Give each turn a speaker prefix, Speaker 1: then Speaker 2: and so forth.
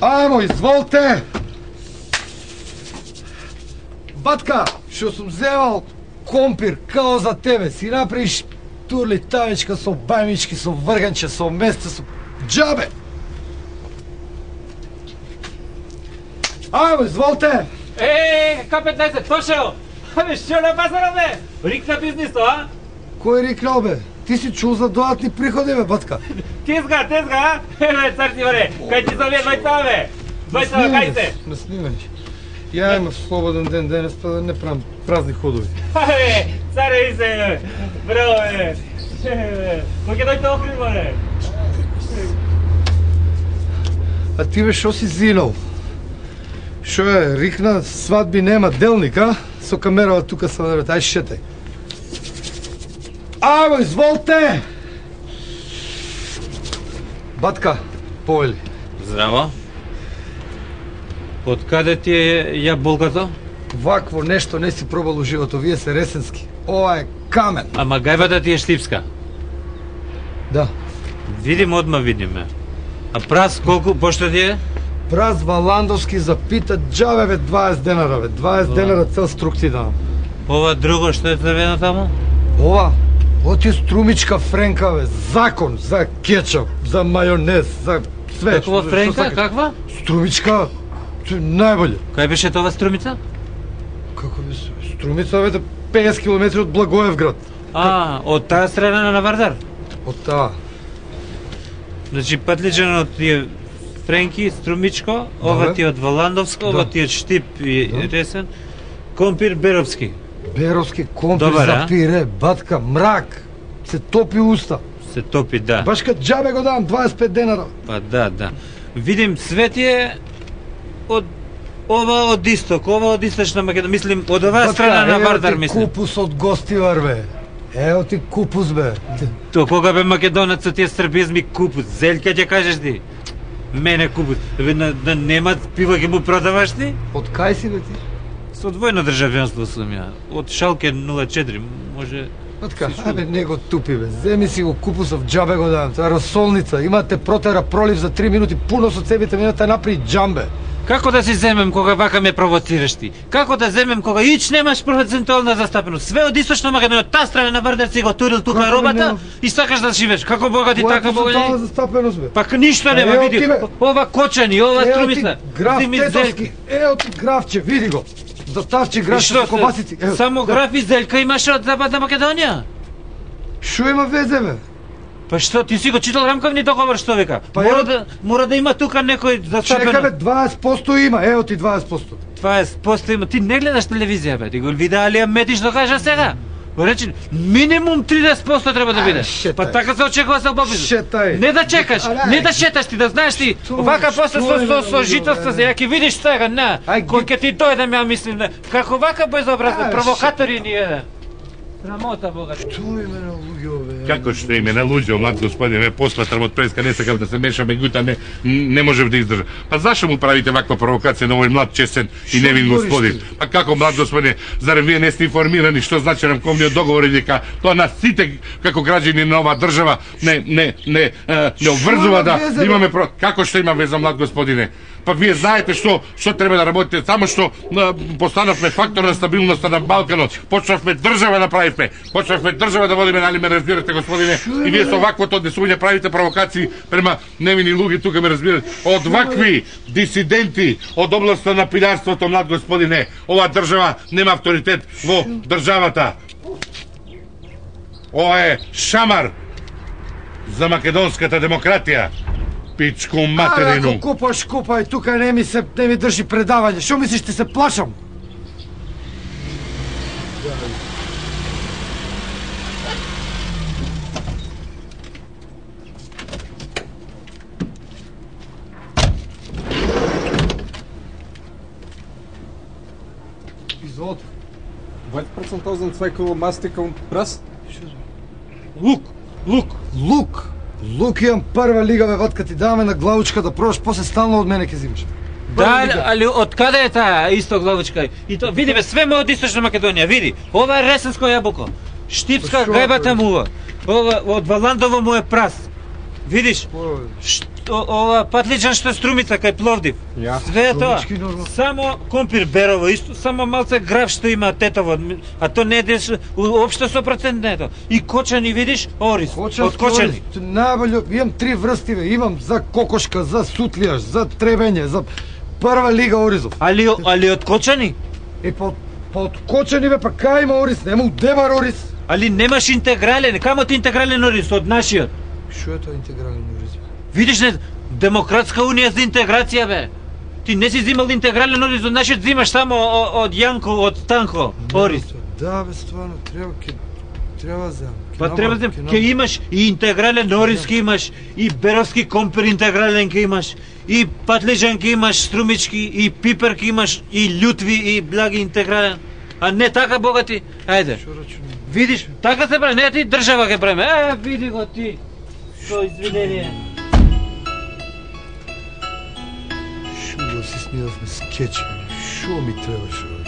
Speaker 1: Ајмо, изволте! Батка, што сум земал компир као за тебе, си направиш турли тавичка со бајмички, со врганче, со месце, со џабе! Ајмо, изволте!
Speaker 2: К-15, дошел! Абе, што на пазарот бе? Рикна бизнисто, а?
Speaker 1: Кој рикнал бе? Ти си чул за доdatни приходи бе, батка?
Speaker 2: Тезга, а? Еве, цар ти баре, кај ти зове двајца бе? Двајца, кај се?
Speaker 1: Не снимај. Ја имам слободен ден денес, па да не правам празни ходови.
Speaker 2: Абе, царе и се, браво бе. Кој ќе дојде Охрид, баре?
Speaker 1: А ти бе, шо си зинал? Шо е, рикна, свадби нема, делник, а? Со камерава тука са наред, ај шетај. Ајмо, изволте! Батка, повели.
Speaker 2: Здраво. Од каде ти е јаболката?
Speaker 1: Вакво нешто не си пробал у живото, вие се ресенски. Ова е камен.
Speaker 2: Ама гајбата ти е штипска.
Speaker 1: Да.
Speaker 2: Видиме. А прас колку пошто ти е?
Speaker 1: Праз Валандовски запита џабе бе 20 денара бе, 20 денара цел струк ти давам.
Speaker 2: Ова друго што е црвено таму?
Speaker 1: Ова ти струмичка френка бе, закон за кетчуп, за мајонез, за све.
Speaker 2: Каква френка, каква?
Speaker 1: Струмичка, најболje.
Speaker 2: Кај беше тоа струмица?
Speaker 1: Како беше? Струмица бе 50 км од Благоевград.
Speaker 2: Од таа страна на Вардар?
Speaker 1: Од таа.
Speaker 2: Значи патличен од тие френки, струмичко, ова ти од Валандовско, ова ти од Штип и Ресен, компир Беровски.
Speaker 1: Беровски компир за пире, батка, мрак, се топи уста.
Speaker 2: Се топи, да.
Speaker 1: Баш кај џабе го давам 25 денара.
Speaker 2: Па да. Видим, све ти е од ова од исток, ова од источна Македонија, мислим, од оваа страна на Вардар, мислим.
Speaker 1: Ево ти купус од Гостивар, бе. Ево ти купус, бе.
Speaker 2: То кога бе македонец со тие србизми купус, зелјка ќе кажеш ти? Мене купус. На немац пиво ќе му продаваш ти?
Speaker 1: Од кај си, бе ти?
Speaker 2: Со двојно државјанство сум ја. Од Шалке 04, може...
Speaker 1: Батка, абе, не го тупи, бе. Земи си го купусов, џабе го давам. Тоа е росолница. Имате протера пролив за 3 минути, пуно со цевите минута направи џамбе.
Speaker 2: Како да си земем кога вака ме провоцираш ти? Како да земем кога ич немаш процентуална застапеност? Све од источна Македонија, таа страна на Вардар си го турил тука робата и сакаш да живееш. Како богати, така богати?
Speaker 1: Која застапеност, бе?
Speaker 2: Пак ништо нема, види. Ова кочани, ова струмица.
Speaker 1: Граф Тетовски, ео ти графче, види го. Доставчи графче со кобасици.
Speaker 2: Само граф и зелјка имаше од Западна Македонија?
Speaker 1: Шо има везе, бе?
Speaker 2: Па што, ти си го читал рамкавни договор, што вика? Мора да има тука некој застапено.
Speaker 1: Чека, бе, 20% има, ево ти 20%.
Speaker 2: 20% има, ти не гледаш телевизија, бе, ти го вида Алија Метиш што кажа сега? Го речи, минимум 30% треба да биде. Па така се очекува со Бобизу.
Speaker 1: Шетај.
Speaker 2: Не да чекаш, не да шеташ ти, да знаеш ти, вака после со жителство, ја ќе видиш сега, на, кој ќе ти дојде, ја мислим, како вака безобразно, провокатори ни еден. Срамота, бога.
Speaker 1: Што име на луѓе, бе?
Speaker 3: Како што име на луѓе, млад господине, ме посматрам од преска, не сакам да се мешам, меѓутоа не можев да издржам. Па зашто му правите ваква провокација на овој млад, честен и невин господин? Па како, млад господине, зарем вие не сте информирани што значи рамкомниот договор и дека тоа нас сите како граѓани на оваа држава не обврзува да имаме како што има веза, млад господине? Па вие знаете што треба да работите, само што постанавме фактор на стабилноста на Балканот, почнавме држава да правиме, почнавме држава да водиме, нали ме разбирате, господине, и вие со ваквото однесување правите провокации према невини луѓе, тука ме разбирате, од вакви дисиденти од областа на пиларството, млад господине, оваа држава нема авторитет во државата. Ова е шамар за македонската демократија. Пичку материну.
Speaker 1: Ако купаш, купај, тука не ми држи предавање. Шо мислиш, ти се плашам? Изволите.
Speaker 4: 20% цвекало мастика он прас?
Speaker 1: Лук! Лук имам прва лига, бе, ватка ти даваме на главучка да пробаш, после стално од мене ќе зимаш.
Speaker 2: Да, али од каде е таа исто главучка? И то види бе, све ме од Источна Македонија, види. Ова е ресенско јаболко. Штипска гајбата му ова од Валандово му е прас. Видиш? Ова патличан што е Струмица кај Пловдив.
Speaker 4: Ја.
Speaker 2: Све е тоа.
Speaker 1: Струмички нормално.
Speaker 2: Само компир Берово исто, само малце граф што има Тетово, а то не е општо 100% не е тоа. И Кочани видиш, Орис, од Кочани.
Speaker 1: Најболјо, имам 3 врсти, бе. Имам за кокошка, за сутлијаш, за требење, за прва лига Оризов.
Speaker 2: Али од Кочани?
Speaker 1: Од Кочани, бе, па кај има Орис? Нема Удебар Орис.
Speaker 2: Али немаш интегрален, камо ти интегрален Орис од нашиот?
Speaker 1: Шо е тоа интегрален Орис?
Speaker 2: Видиш не, Демократска унија за интеграција бе. Ти не си зимал интегрален Орис од нашиот, зимаш само од Јанко, од Станко, Орис.
Speaker 1: Да, бе, стварно, треба за.
Speaker 2: Па треба да ќе имаш и интегрален Орис ќе имаш, и Беровски компир интегрален ќе имаш, и Патличан ќе имаш, Струмички, и Пипер ќе имаш, и Љутви, и Благи интегрален. А не така богати. Ајде. Видиш, така се прави, не ти држава ќе правиме. Види го ти. Со извинение.
Speaker 1: Шо го си снимавме скеч, шо ми требаше?